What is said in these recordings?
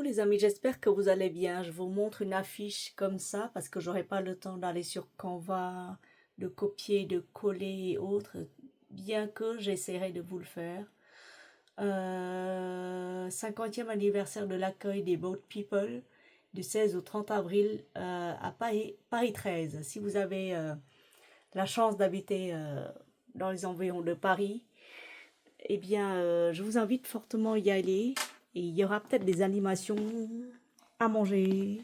les amis, j'espère que vous allez bien. Je vous montre une affiche comme ça parce que j'aurai pas le temps d'aller sur Canva, de copier, de coller et autres, bien que j'essaierai de vous le faire. 50e anniversaire de l'accueil des Boat People du 16 au 30 avril à Paris 13. Si vous avez la chance d'habiter dans les environs de Paris, eh bien, je vous invite fortement à y aller. Et il y aura peut-être des animations à manger,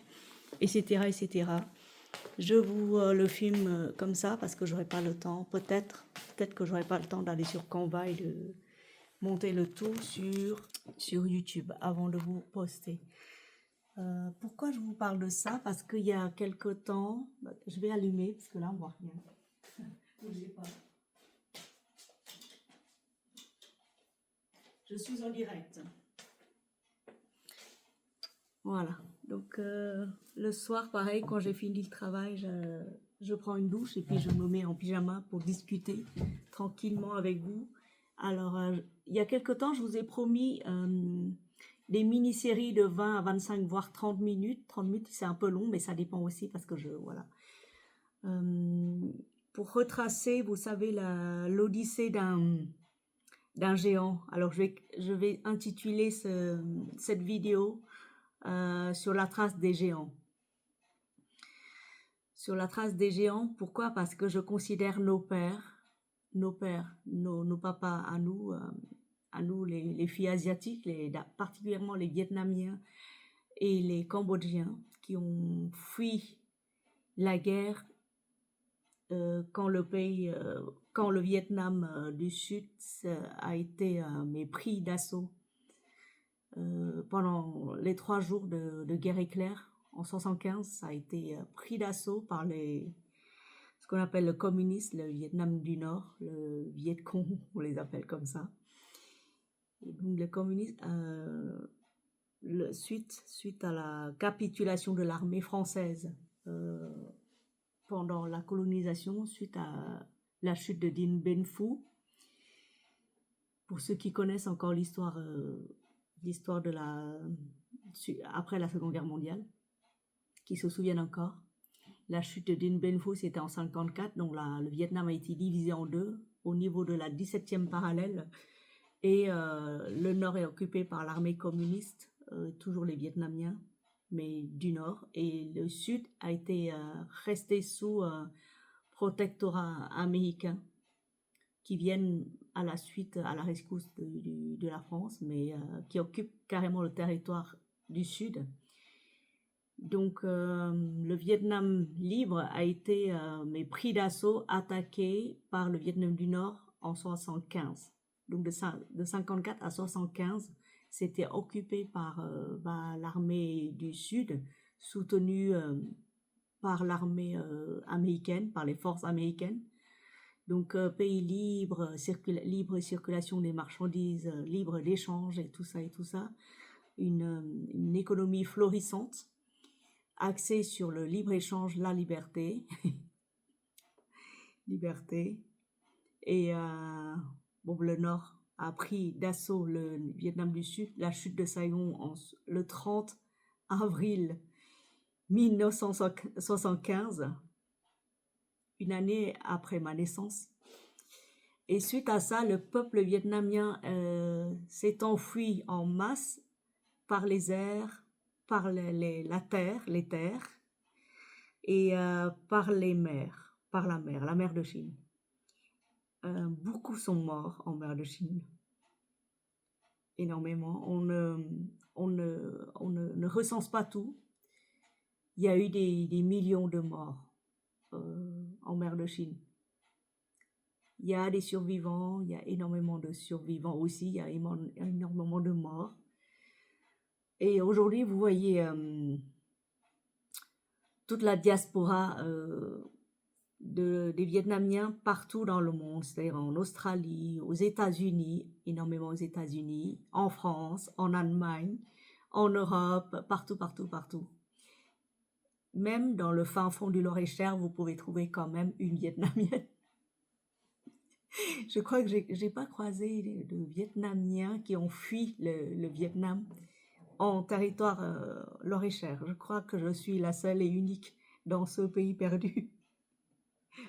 etc., etc. Je vous le filme comme ça parce que j'aurai pas le temps. Peut-être que j'aurai pas le temps d'aller sur Canva et de monter le tout sur YouTube avant de vous poster. Pourquoi je vous parle de ça? Parce qu'il y a quelque temps, je vais allumer parce que là on voit rien. Bougez pas. Je suis en direct. Voilà. Donc le soir, pareil, quand j'ai fini le travail, je prends une douche et puis je me mets en pyjama pour discuter tranquillement avec vous. Alors, il y a quelque temps, je vous ai promis des mini-séries de 20 à 25, voire 30 minutes. 30 minutes, c'est un peu long, mais ça dépend aussi parce que voilà. Pour retracer, vous savez, l'odyssée d'un géant. Alors, je vais intituler cette vidéo sur la trace des géants. Sur la trace des géants, pourquoi? Parce que je considère nos papas à nous les filles asiatiques, particulièrement les Vietnamiens et les Cambodgiens qui ont fui la guerre quand le Vietnam du Sud a été pris d'assaut pendant les 3 jours de guerre éclair. En 75, ça a été pris d'assaut par ce qu'on appelle le communiste, le Vietnam du Nord, le Viet Cong, on les appelle comme ça. Et donc les communistes, suite à la capitulation de l'armée française pendant la colonisation, suite à la chute de Dien Bien Phu, pour ceux qui connaissent encore l'histoire après la Seconde Guerre mondiale, qui se souviennent encore. La chute de Dien Bien Phu, c'était en 54, donc le Vietnam a été divisé en deux au niveau de la 17e parallèle, et le nord est occupé par l'armée communiste, toujours les Vietnamiens, mais du nord, et le sud a été resté sous protectorat américain, qui viennent à la rescousse de la France, mais qui occupent carrément le territoire du sud. Donc, le Vietnam libre a été pris d'assaut, attaqué par le Vietnam du Nord en 75. Donc, de 54 à 75, c'était occupé par l'armée du Sud, soutenue par l'armée américaine, par les forces américaines. Donc, pays libre, libre circulation des marchandises, libre d'échange et tout ça. Une économie florissante, axée sur le libre-échange, la liberté. Et le Nord a pris d'assaut le Vietnam du Sud. La chute de Saigon le 30 avril 1975, une année après ma naissance. Et suite à ça, le peuple vietnamien s'est enfui en masse par les airs, par les terres, et par les mers, par la mer de Chine. Beaucoup sont morts en mer de Chine. Énormément. On ne recense pas tout. Il y a eu des millions de morts en mer de Chine. Il y a des survivants, il y a énormément de survivants aussi, il y a énormément de morts. Et aujourd'hui, vous voyez toute la diaspora des Vietnamiens partout dans le monde, c'est-à-dire en Australie, aux États-Unis, énormément aux États-Unis, en France, en Allemagne, en Europe, partout. Même dans le fin fond du Loir-et-Cher, vous pouvez trouver quand même une Vietnamienne. Je crois que j'ai pas croisé de Vietnamiens qui ont fui le Vietnam en territoire loréchère. Je crois que je suis la seule et unique dans ce pays perdu.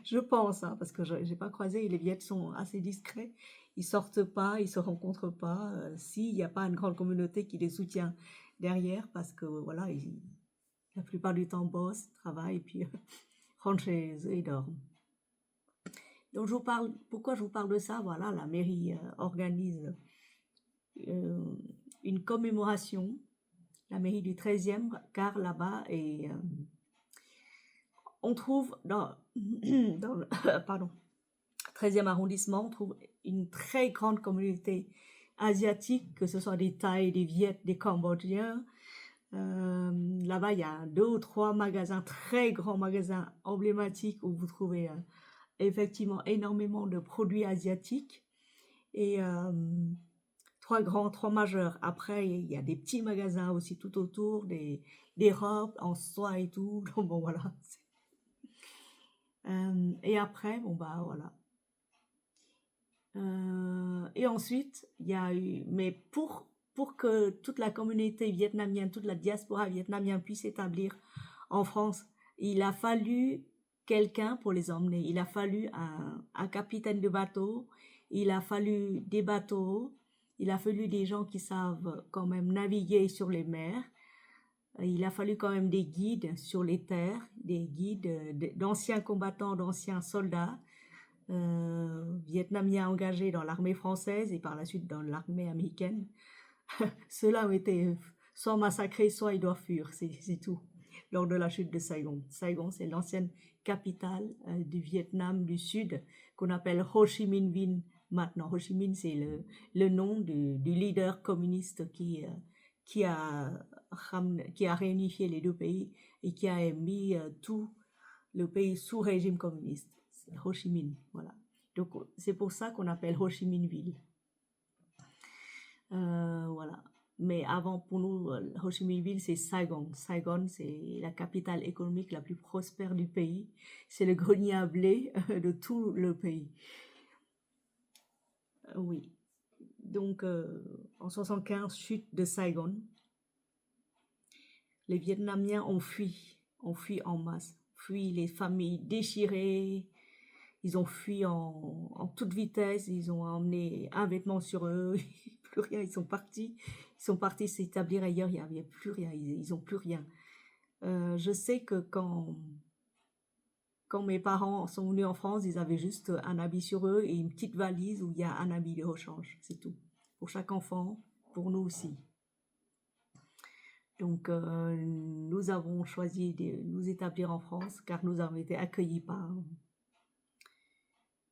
Je pense, hein, parce que je n'ai pas croisé, les Viettes sont assez discrets. Ils sortent pas, ils se rencontrent pas. S'il n'y a pas une grande communauté qui les soutient derrière, parce que voilà, la plupart du temps bossent, travaillent, et puis rentrent chez eux et dorment. Donc je vous parle, pourquoi je vous parle de ça? Voilà, la mairie organise une commémoration, la mairie du 13e, car là-bas, et on trouve dans, dans le pardon, 13e arrondissement, on trouve une très grande communauté asiatique, que ce soit des Thaïs, des Viet, des Cambodgiens. Là-bas, il y a 2 ou 3 magasins, très grands magasins emblématiques où vous trouvez effectivement énormément de produits asiatiques. Et 3 grands, 3 majeurs. Après, il y a des petits magasins aussi tout autour, des robes en soie et tout. Donc, bon, voilà. Et après, bon, bah, voilà. Et ensuite, il y a eu, mais pour que toute la communauté vietnamienne, toute la diaspora vietnamienne puisse s'établir en France, il a fallu quelqu'un pour les emmener. Il a fallu un capitaine de bateau, il a fallu des bateaux, il a fallu des gens qui savent quand même naviguer sur les mers. Il a fallu quand même des guides sur les terres, des guides d'anciens combattants, d'anciens soldats vietnamiens engagés dans l'armée française et par la suite dans l'armée américaine. Ceux-là ont été soit massacrés, soit ils doivent fuir, c'est tout, lors de la chute de Saigon. Saigon, c'est l'ancienne capitale du Vietnam du Sud, qu'on appelle Ho Chi Minh Ville maintenant. Ho Chi Minh, c'est le nom du leader communiste qui a réunifié les deux pays et qui a mis tout le pays sous régime communiste. Ho Chi Minh, voilà. Donc c'est pour ça qu'on appelle Ho Chi Minh Ville. Voilà. Mais avant, pour nous, Ho Chi Minh Ville, c'est Saigon. Saigon, c'est la capitale économique la plus prospère du pays. C'est le grenier à blé de tout le pays. Oui. Donc, en 75, chute de Saigon. Les Vietnamiens ont fui en masse, fui les familles déchirées. Ils ont fui en toute vitesse, ils ont emmené un vêtement sur eux, plus rien, ils sont partis s'établir ailleurs, il n'y avait plus rien, ils n'ont plus rien. Je sais que quand mes parents sont venus en France, ils avaient juste un habit sur eux et une petite valise où il y a un habit de rechange, c'est tout. Pour chaque enfant, pour nous aussi. Donc, nous avons choisi de nous établir en France car nous avons été accueillis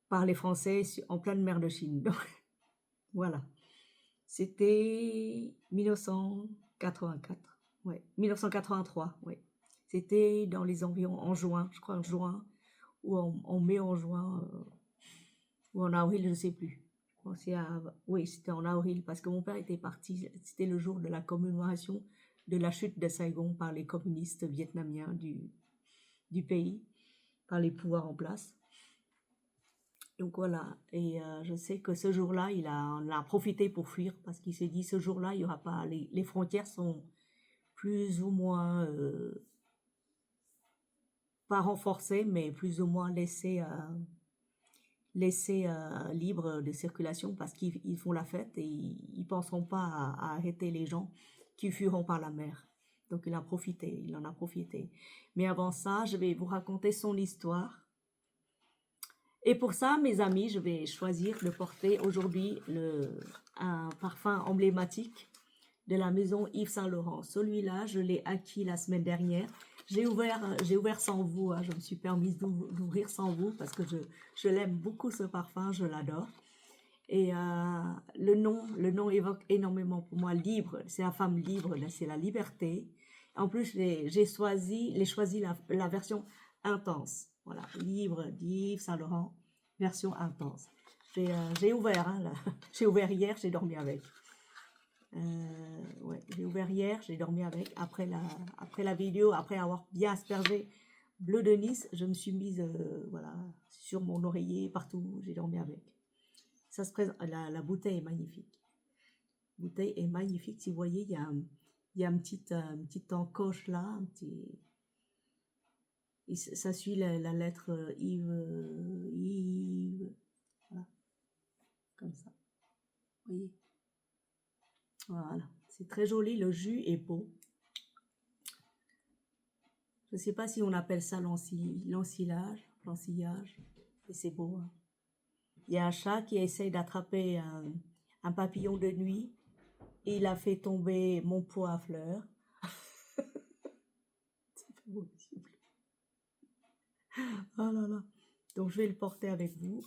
par les Français en pleine mer de Chine. Donc, voilà. C'était 1984. Ouais, 1983, ouais. C'était dans les environs en juin, je crois en juin, ou en mai, en juin, ou en avril, je ne sais plus. Oui, c'était en avril, parce que mon père était parti, c'était le jour de la commémoration de la chute de Saigon par les communistes vietnamiens du pays, par les pouvoirs en place. Donc voilà, et je sais que ce jour-là, il en a profité pour fuir parce qu'il s'est dit ce jour-là, il y aura pas, les frontières sont plus ou moins, pas renforcées, mais plus ou moins laissées libres de circulation parce qu'ils font la fête et ils penseront pas à arrêter les gens qui fuiront par la mer. Donc il en a profité. Mais avant ça, je vais vous raconter son histoire. Et pour ça, mes amis, je vais choisir de porter aujourd'hui un parfum emblématique de la maison Yves Saint Laurent. Celui-là, je l'ai acquis la semaine dernière. J'ai ouvert sans vous, hein. Je me suis permise d'ouvrir sans vous parce que je l'aime beaucoup ce parfum, je l'adore. Et le nom évoque énormément pour moi libre. C'est la femme libre, c'est la liberté. En plus, j'ai choisi la version intense. Voilà, livre d'Yves Saint Laurent, version intense. J'ai ouvert, hein, là. J'ai ouvert hier, j'ai dormi avec. Ouais, j'ai ouvert hier, j'ai dormi avec. Après la vidéo, après avoir bien aspergé Bleu de Nice, je me suis mise voilà, sur mon oreiller, partout, j'ai dormi avec. Ça se présente, la bouteille est magnifique. La bouteille est magnifique. Si vous voyez, il y a Il y a une petite encoche là, un petit... ça suit la lettre Yves, Yves, voilà, comme ça. Vous voyez? Voilà, c'est très joli, le jus est beau. Je ne sais pas si on appelle ça l'ensilage, et c'est beau. Hein. Il y a un chat qui essaye d'attraper un papillon de nuit, et il a fait tomber mon pot à fleurs. C'est pas possible. Oh là là. Donc je vais le porter avec vous.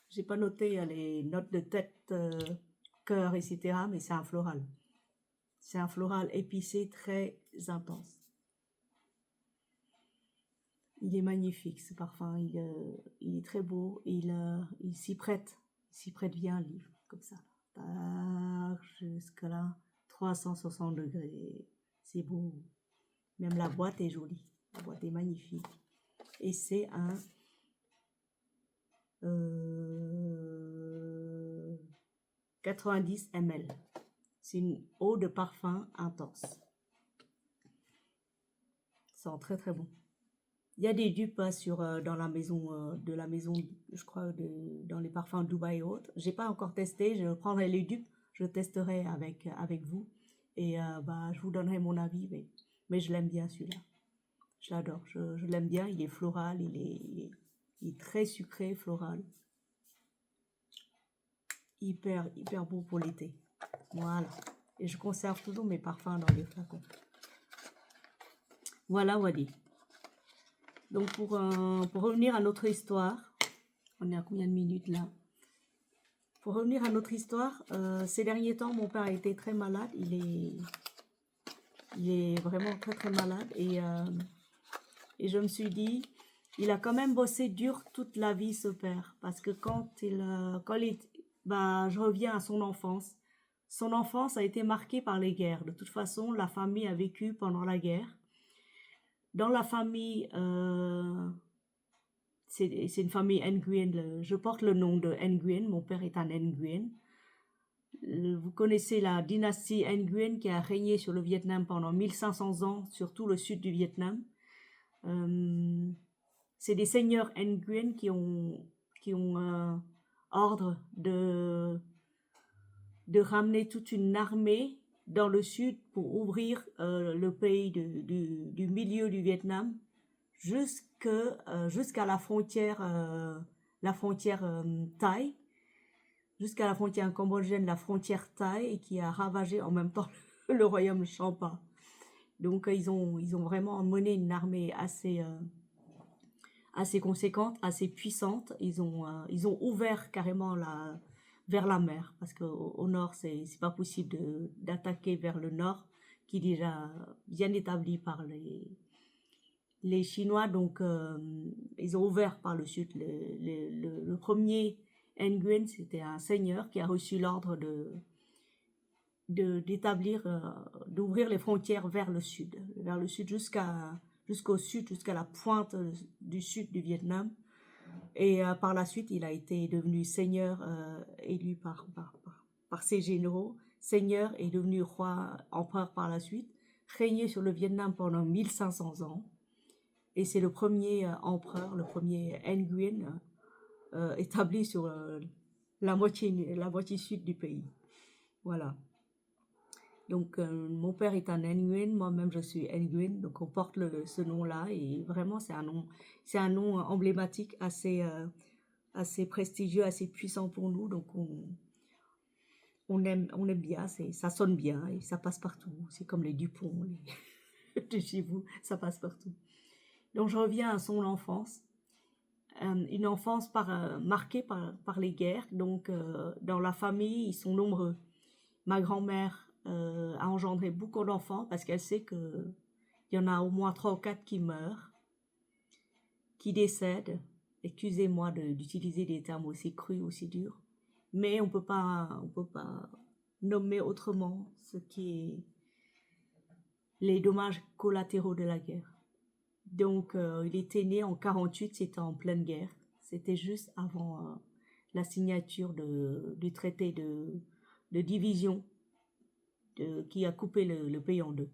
J'ai pas noté les notes de tête, cœur, etc. Mais c'est un floral. C'est un floral épicé très intense. Il est magnifique ce parfum. Il est très beau. Il s'y prête. Il s'y prête bien un livre comme ça. Jusque là, 360 degrés. C'est beau. Même la boîte est jolie. La boîte est magnifique. Et c'est un 90 ml. C'est une eau de parfum intense. Ça sent très très bon. Il y a des dupes dans la maison, je crois, dans les parfums Dubaï et autres. J'ai pas encore testé. Je prendrai les dupes. Je testerai avec vous. Et je vous donnerai mon avis. Mais je l'aime bien celui-là. Je l'adore. Je l'aime bien. Il est floral. Il est très sucré, floral. Hyper beau pour l'été. Voilà. Et je conserve toujours mes parfums dans les flacons. Voilà, Wadi. Donc, pour revenir à notre histoire, on est à combien de minutes là? Pour revenir à notre histoire, ces derniers temps, mon père a été très malade. Il est vraiment très très malade. Et je me suis dit, il a quand même bossé dur toute la vie, ce père. Parce que je reviens à son enfance. Son enfance a été marquée par les guerres. De toute façon, la famille a vécu pendant la guerre. Dans la famille, c'est une famille Nguyen. Je porte le nom de Nguyen. Mon père est un Nguyen. Vous connaissez la dynastie Nguyen qui a régné sur le Vietnam pendant 1500 ans, sur tout le sud du Vietnam. C'est des seigneurs Nguyen qui ont ordre de ramener toute une armée dans le sud pour ouvrir le pays du milieu du Vietnam jusqu'à la frontière Thaï, jusqu'à la frontière cambodgienne, la frontière Thaï, et qui a ravagé en même temps le royaume Champa. Donc ils ont vraiment mené une armée assez conséquente, assez puissante. Ils ont ouvert carrément vers la mer, parce qu'au nord, c'est pas possible d'attaquer vers le nord, qui est déjà bien établi par les Chinois. Donc, ils ont ouvert par le sud. Le premier Nguyen, c'était un seigneur qui a reçu l'ordre d'ouvrir les frontières vers le sud jusqu'au sud, jusqu'à la pointe du sud du Vietnam. Et par la suite, il a été devenu seigneur, élu par ses généraux, seigneur, et devenu roi, empereur par la suite, régné sur le Vietnam pendant 1500 ans. Et c'est le premier empereur, le premier Nguyen, établi sur la moitié sud du pays. Voilà. Donc, mon père est un Nguyen, moi-même je suis Nguyen, donc on porte ce nom-là, et vraiment c'est un nom emblématique, assez prestigieux, assez puissant pour nous. Donc on aime bien, ça sonne bien et ça passe partout. C'est comme les Dupont de chez vous, ça passe partout. Donc je reviens à son enfance, une enfance marquée par les guerres. Donc dans la famille, ils sont nombreux. Ma grand-mère a engendré beaucoup d'enfants parce qu'elle sait qu'il y en a au moins 3 ou 4 qui meurent, qui décèdent. Excusez-moi d'utiliser des termes aussi crus, aussi durs, mais on peut pas nommer autrement ce qui est les dommages collatéraux de la guerre. Donc, il était né en 48, c'était en pleine guerre. C'était juste avant la signature du traité de division qui a coupé le pays en deux.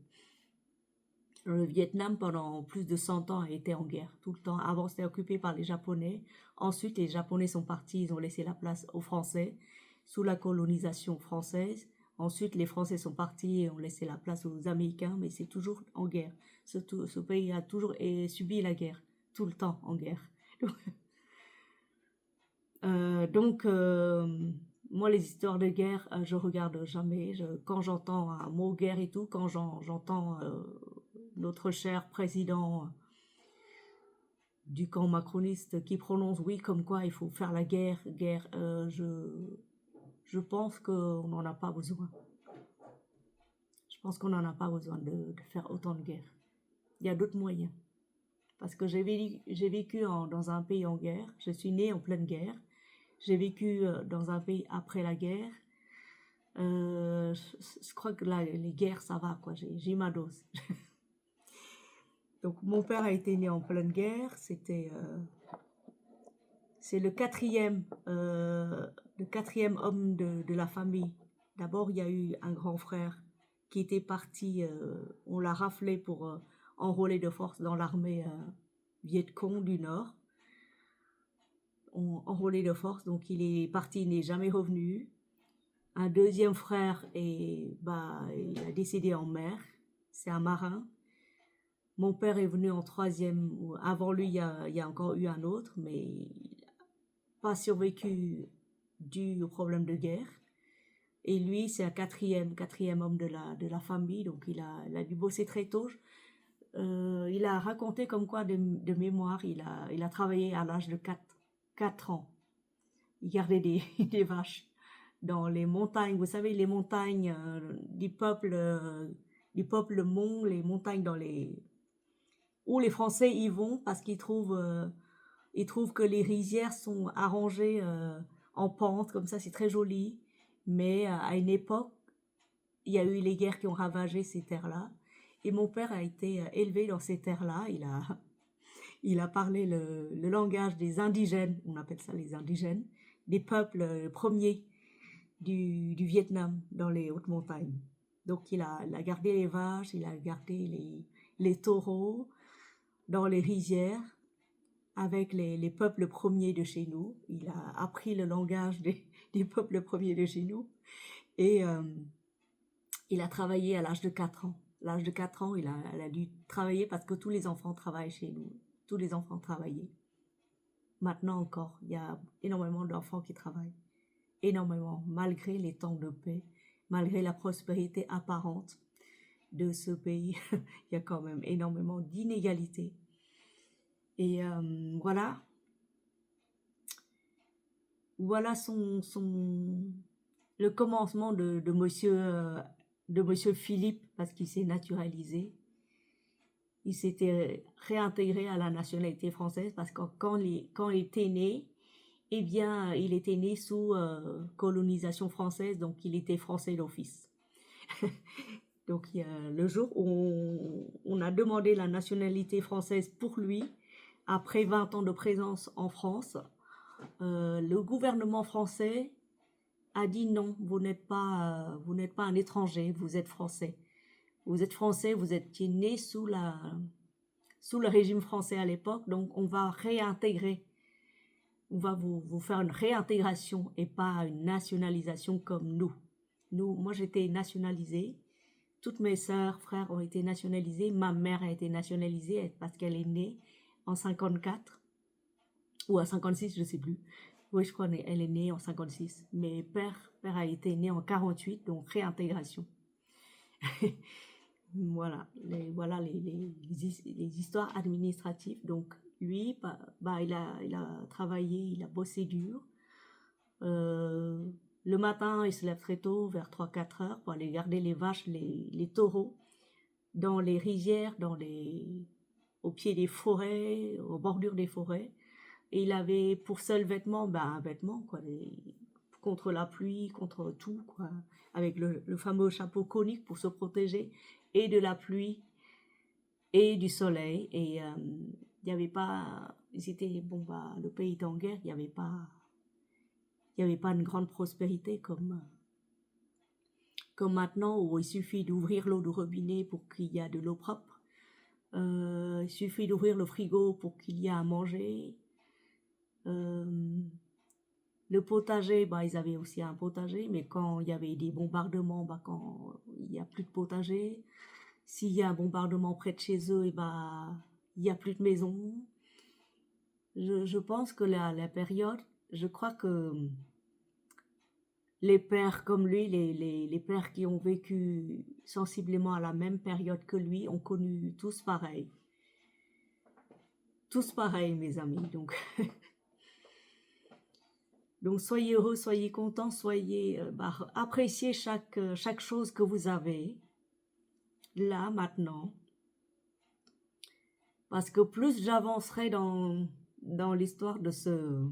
Le Vietnam, pendant plus de 100 ans, a été en guerre tout le temps. Avant, c'était occupé par les Japonais. Ensuite, les Japonais sont partis, ils ont laissé la place aux Français sous la colonisation française. Ensuite, les Français sont partis et ont laissé la place aux Américains, mais c'est toujours en guerre. Ce pays a toujours subi la guerre, tout le temps en guerre. Donc, moi, les histoires de guerre, je regarde jamais. Quand j'entends un mot guerre et tout, quand j'entends notre cher président du camp macroniste qui prononce oui, comme quoi il faut faire la guerre, je pense qu'on n'en a pas besoin. Je pense qu'on n'en a pas besoin de faire autant de guerre. Il y a d'autres moyens. Parce que j'ai vécu dans un pays en guerre. Je suis née en pleine guerre. J'ai vécu dans un pays après la guerre. Je crois que là, les guerres, ça va, quoi. J'ai ma dose. Donc, mon père a été né en pleine guerre. C'est le quatrième homme de la famille. D'abord, il y a eu un grand frère qui était parti, on l'a raflé pour enrôler de force dans l'armée Viet Cong du Nord. Enrôlé de force, donc il est parti, il n'est jamais revenu. Un deuxième frère, il a décédé en mer, c'est un marin. Mon père est venu en troisième, avant lui il y a encore eu un autre, mais il n'a pas survécu dû au problème de guerre. Et lui, c'est un quatrième homme de la famille, donc il a dû bosser très tôt. Il a raconté comme quoi de mémoire, il a travaillé à l'âge de 4 ans. Il gardait des vaches dans les montagnes, vous savez, les montagnes du peuple Hmong, les montagnes où les Français y vont parce qu'ils trouvent que les rizières sont arrangées en pente, comme ça, c'est très joli. Mais à une époque, il y a eu les guerres qui ont ravagé ces terres-là. Et mon père a été élevé dans ces terres-là. Il a parlé le langage des indigènes, on appelle ça les indigènes, des peuples premiers du Vietnam dans les hautes montagnes. Donc il a gardé les vaches, il a gardé les taureaux dans les rizières avec les peuples premiers de chez nous. Il a appris le langage des peuples premiers de chez nous. Et il a travaillé à l'âge de 4 ans. À l'âge de 4 ans, il a dû travailler parce que tous les enfants travaillent chez nous. Tous les enfants travaillaient. Maintenant encore, il y a énormément d'enfants qui travaillent. Énormément, malgré les temps de paix, malgré la prospérité apparente de ce pays, il y a quand même énormément d'inégalités. Et voilà le commencement de monsieur Philippe, parce qu'il s'est naturalisé. Il s'était réintégré à la nationalité française parce que quand il était né, eh bien, il était né sous colonisation française, donc il était français d'office. Donc, le jour où on a demandé la nationalité française pour lui, après 20 ans de présence en France, le gouvernement français a dit non, vous n'êtes pas un étranger, vous êtes français. Vous êtes français, vous étiez né sous le régime français à l'époque, donc on va réintégrer. On va vous faire une réintégration et pas une nationalisation comme nous. Moi j'étais nationalisée, toutes mes sœurs, frères ont été nationalisés, ma mère a été nationalisée parce qu'elle est née en 54 ou à 56, je sais plus. Oui, je crois qu'elle est née en 56. Mais père a été né en 48, donc réintégration. Voilà, les histoires administratives. Donc lui, il a travaillé, il a bossé dur. Le matin, il se lève très tôt, vers 3-4 heures, pour aller garder les vaches, les taureaux, dans les rizières, au pied des forêts, aux bordures des forêts. Et il avait pour seul vêtement, un vêtement, quoi, contre la pluie, contre tout, quoi, avec le fameux chapeau conique pour se protéger, et de la pluie, et du soleil. Et il n'y avait pas, le pays était en guerre, il n'y avait pas une grande prospérité comme maintenant où il suffit d'ouvrir l'eau du robinet pour qu'il y ait de l'eau propre. Il suffit d'ouvrir le frigo pour qu'il y ait à manger. Le potager, bah, ils avaient aussi un potager, mais quand il y avait des bombardements, bah, quand il n'y a plus de potager, s'il y a un bombardement près de chez eux, et bah, il n'y a plus de maison. Je pense que la période, je crois que les pères comme lui, les pères qui ont vécu sensiblement à la même période que lui, ont connu tous pareil. Tous pareils, mes amis. Donc soyez heureux, soyez contents, soyez, appréciez chaque chose que vous avez, là, maintenant. Parce que plus j'avancerai dans l'histoire de ce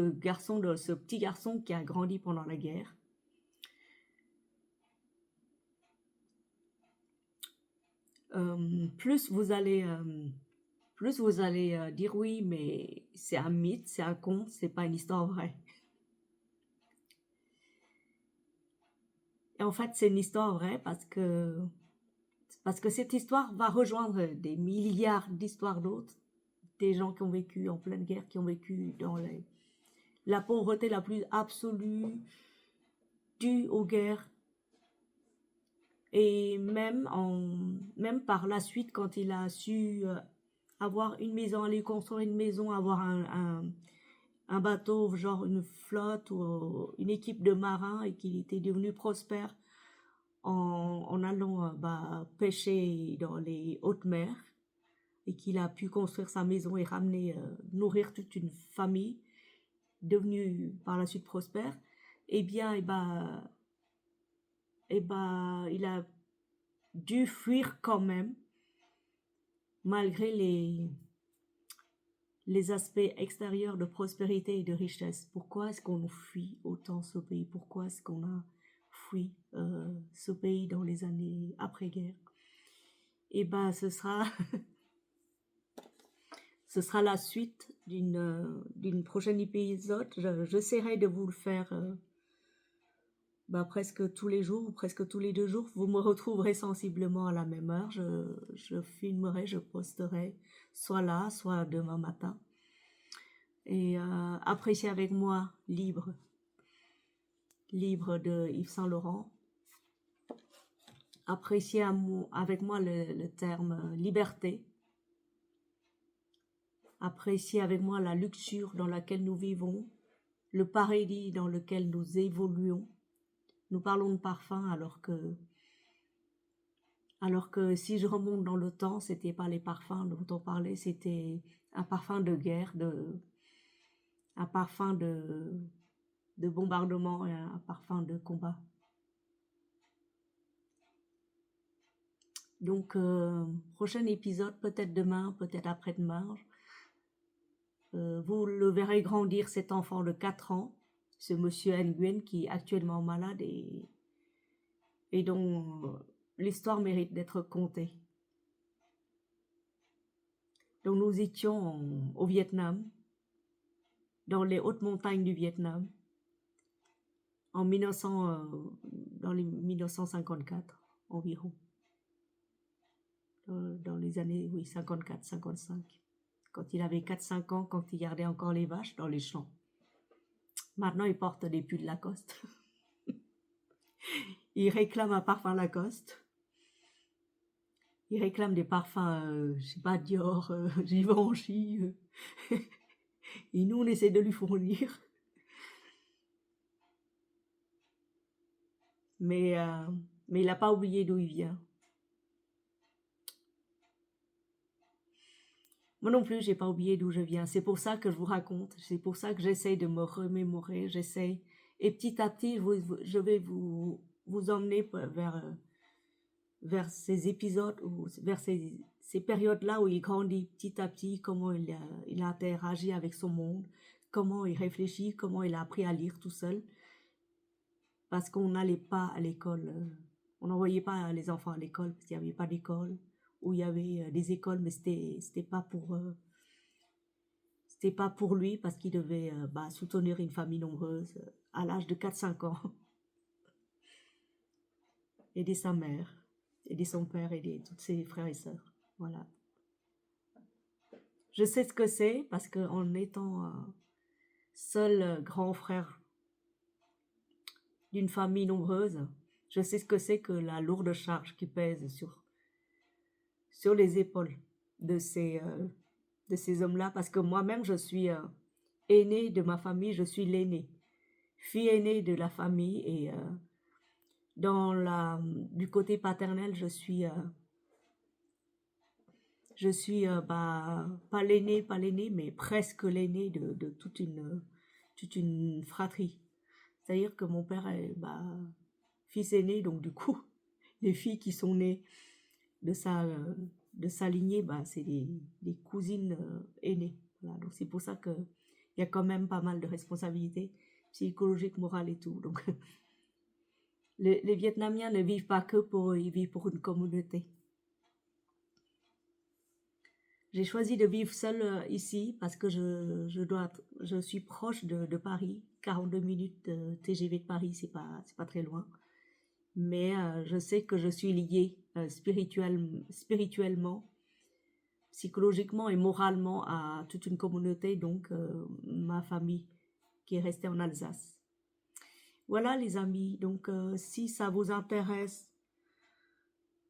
garçon, de ce petit garçon qui a grandi pendant la guerre, plus vous allez dire oui, mais c'est un mythe, c'est un conte, c'est pas une histoire vraie. Et en fait, c'est une histoire vraie parce que cette histoire va rejoindre des milliards d'histoires d'autres, des gens qui ont vécu en pleine guerre, qui ont vécu dans la pauvreté la plus absolue, due aux guerres. Et même par la suite, quand il a su avoir une maison, aller construire une maison, avoir un bateau, genre une flotte ou une équipe de marins, et qu'il était devenu prospère en allant pêcher dans les hautes mers, et qu'il a pu construire sa maison et ramener, nourrir toute une famille, devenue par la suite prospère, eh bien, il a dû fuir quand même, malgré les aspects extérieurs de prospérité et de richesse. Pourquoi est-ce qu'on fuit autant ce pays? Pourquoi est-ce qu'on a fui ce pays dans les années après-guerre? Et ce sera ce sera la suite d'une prochaine épisode. J'essaierai de vous le faire presque tous les jours ou presque tous les 2 jours. Vous me retrouverez sensiblement à la même heure. Je filmerai, je posterai soit là, soit demain matin. Et appréciez avec moi Libre de Yves Saint Laurent. Appréciez avec moi le terme liberté. Appréciez avec moi la luxure dans laquelle nous vivons, le paradis dans lequel nous évoluons. Nous parlons de parfum alors que si je remonte dans le temps, c'était pas les parfums dont on parlait, c'était un parfum de guerre, un parfum de bombardement et un parfum de combat. Donc, prochain épisode, peut-être demain, peut-être après-demain. Vous le verrez grandir, cet enfant de 4 ans, ce monsieur Nguyen qui est actuellement malade et dont l'histoire mérite d'être contée. Donc nous étions au Vietnam, dans les hautes montagnes du Vietnam, dans les 1954 environ, dans les années 54-55, quand il avait 4-5 ans, quand il gardait encore les vaches dans les champs. Maintenant, il porte des pulls Lacoste. Il réclame un parfum Lacoste. Il réclame des parfums, je sais pas, Dior, Givenchy. Et nous, on essaie de lui fournir. Mais il n'a pas oublié d'où il vient. Moi non plus, j'ai pas oublié d'où je viens. C'est pour ça que je vous raconte. C'est pour ça que j'essaie de me remémorer. J'essaie. Et petit à petit, je vais vous emmener vers ces épisodes, ou vers ces périodes-là où il grandit petit à petit, comment il a interagi avec son monde, comment il réfléchit, comment il a appris à lire tout seul. Parce qu'on n'allait pas à l'école. On n'envoyait pas les enfants à l'école parce qu'il n'y avait pas d'école. Ou il y avait des écoles, mais c'était pas pour lui, parce qu'il devait soutenir une famille nombreuse à l'âge de 4-5 ans. aider sa mère, aider son père, aider tous ses frères et sœurs. Voilà. Je sais ce que c'est parce qu'en étant seul grand frère d'une famille nombreuse, je sais ce que c'est que la lourde charge qui pèse sur les épaules de ces hommes-là, parce que moi-même, je suis aînée de ma famille, je suis l'aînée, fille aînée de la famille, et du côté paternel, je suis pas l'aînée, mais presque l'aînée de toute une fratrie. C'est-à-dire que mon père est fils aîné, donc du coup, les filles qui sont nées de sa lignée, c'est des cousines aînées. Voilà, donc c'est pour ça qu'il y a quand même pas mal de responsabilités psychologiques, morales et tout. Donc les Vietnamiens ne vivent pas que pour eux, ils vivent pour une communauté. J'ai choisi de vivre seule ici parce que je suis proche de Paris, 42 minutes de TGV de Paris, c'est pas très loin. Mais je sais que je suis liée spirituellement, psychologiquement et moralement à toute une communauté, donc ma famille qui est restée en Alsace. Voilà les amis, donc si ça vous intéresse,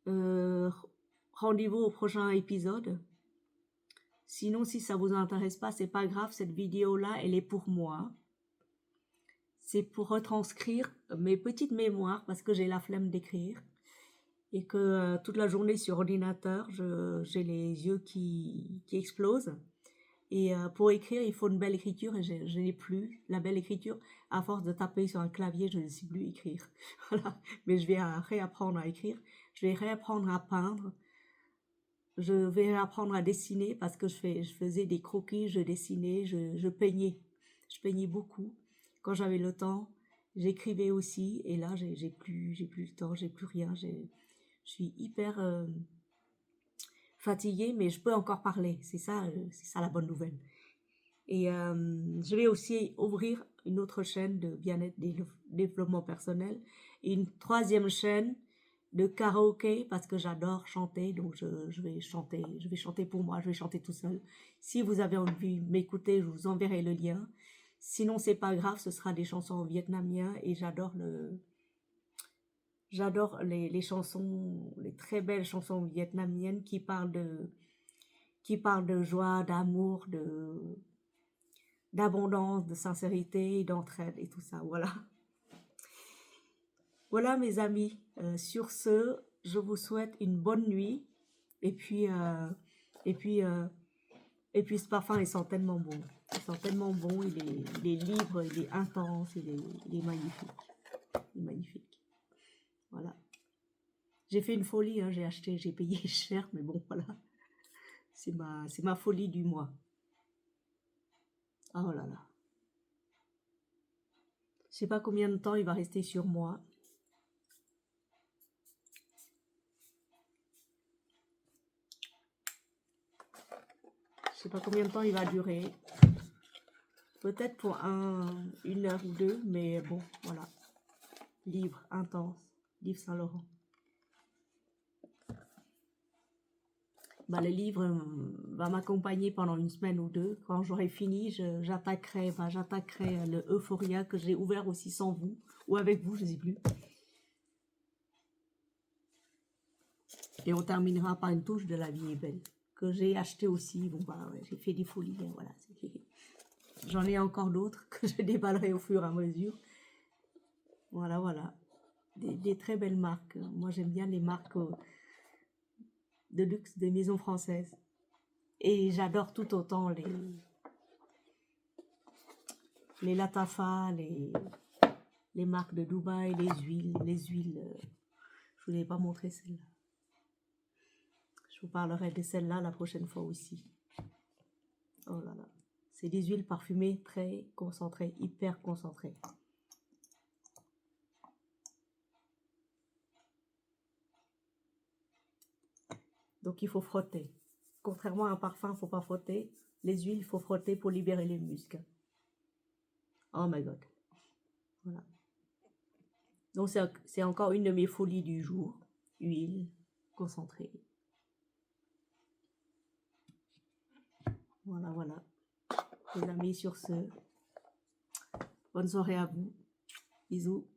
rendez-vous au prochain épisode. Sinon, si ça vous intéresse pas, c'est pas grave, cette vidéo-là, elle est pour moi. C'est pour retranscrire mes petites mémoires parce que j'ai la flemme d'écrire et que toute la journée sur ordinateur, j'ai les yeux qui explosent. Et pour écrire, il faut une belle écriture et je n'ai plus la belle écriture. À force de taper sur un clavier, je ne sais plus écrire. Voilà. Mais je vais réapprendre à écrire. Je vais réapprendre à peindre. Je vais apprendre à dessiner parce que je faisais des croquis, je dessinais, je peignais. Je peignais beaucoup. Quand j'avais le temps, j'écrivais aussi. Et là, j'ai plus le temps, j'ai plus rien. Je suis hyper fatiguée, mais je peux encore parler. C'est ça la bonne nouvelle. Et je vais aussi ouvrir une autre chaîne de bien-être, développement personnel, et une troisième chaîne de karaoké parce que j'adore chanter, donc je vais chanter pour moi, je vais chanter tout seul. Si vous avez envie de m'écouter, je vous enverrai le lien. Sinon, c'est pas grave, ce sera des chansons vietnamiennes et j'adore les chansons, les très belles chansons vietnamiennes qui parlent de joie, d'amour, d'abondance, de sincérité, d'entraide et tout ça, voilà. Voilà mes amis, sur ce, je vous souhaite une bonne nuit et puis ce parfum, il sent tellement bon. Il sent tellement bon, il est libre, il est intense, il est magnifique. Il est magnifique. Voilà. J'ai fait une folie, hein, j'ai payé cher, mais bon, voilà. C'est ma folie du mois. Oh là là. Je sais pas combien de temps il va rester sur moi. Je sais pas combien de temps il va durer. Peut-être pour une heure ou deux, mais bon, voilà. Livre intense, livre Saint-Laurent. Le livre va m'accompagner pendant une semaine ou deux. Quand j'aurai fini, j'attaquerai le Euphoria que j'ai ouvert aussi sans vous, ou avec vous, je ne sais plus. Et on terminera par une touche de La vie est belle, que j'ai acheté aussi. Bon, ouais, j'ai fait des folies, hein, voilà. J'en ai encore d'autres que je déballerai au fur et à mesure. Voilà. Des très belles marques. Moi, j'aime bien les marques de luxe des maisons françaises. Et j'adore tout autant les Latafa, les marques de Dubaï, les huiles. Je ne vous ai pas montré celle-là. Je vous parlerai de celle-là la prochaine fois aussi. Oh là là. C'est des huiles parfumées très concentrées, hyper concentrées. Donc il faut frotter. Contrairement à un parfum, il ne faut pas frotter. Les huiles, il faut frotter pour libérer les muscles. Oh my god. Voilà. Donc c'est encore une de mes folies du jour. Huile concentrée. Voilà, voilà. Les amis, sur ce, bonne soirée à vous. Bisous.